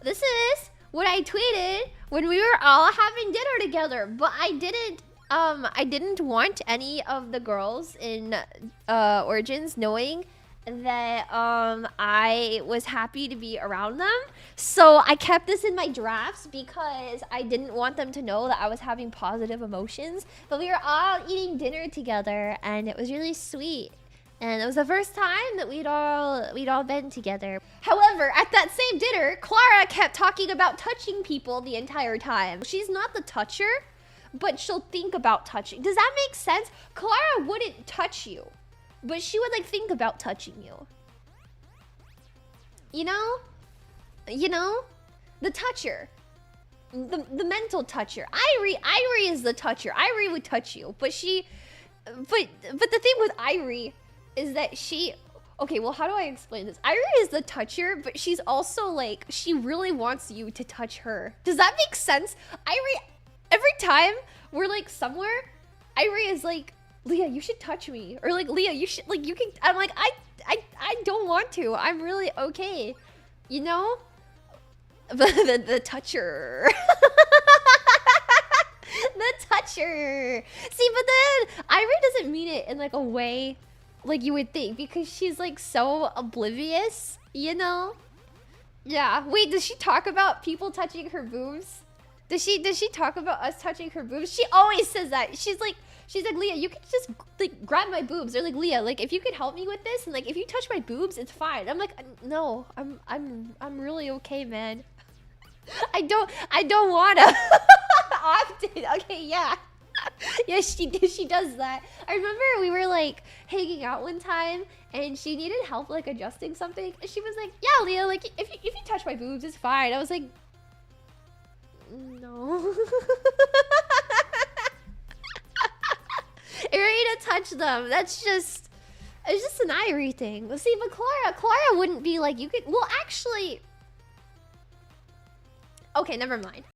This is what I tweeted when we were all having dinner together, but I didn't want any of the girls in Origins knowing that I was happy to be around them. So I kept this in my drafts because I didn't want them to know that I was having positive emotions. But we were all eating dinner together and it was really sweet. And it was the first time that we'd all been together. However, at that same dinner, Clara kept talking about touching people the entire time. She's not the toucher, but she'll think about touching. Does that make sense? Clara wouldn't touch you, but she would like think about touching you. You know? You know? The toucher. The mental toucher. Airi is the toucher. Airi would touch you, but but the thing with Airi is that she... Okay, well, how do I explain this? Airi is the toucher, but she's also like, she really wants you to touch her. Does that make sense? Airi, every time we're like somewhere, Airi is like, Leah, you should touch me. Or like, Leah, you should, like, you can... I'm like, I don't want to. I'm really okay. You know? The toucher. The toucher. See, but then Airi doesn't mean it in like a way like you would think, because she's like so oblivious, you know? Yeah. Wait, does she talk about people touching her boobs? Does she talk about us touching her boobs? She always says that. She's like, Leah, you can just like grab my boobs. Or like, Leah, like if you could help me with this and like if you touch my boobs, it's fine. I'm like, no, I'm really okay, man. I don't wanna. Often. Okay, yeah. Yeah, she does that. I remember we were like hanging out one time and she needed help like adjusting something. And she was like, yeah, Leah, like if you touch my boobs, it's fine. I was like, no. Airi to touch them. It's just an Airi thing. But see, but Clara wouldn't be like, you could, well, actually, okay, never mind.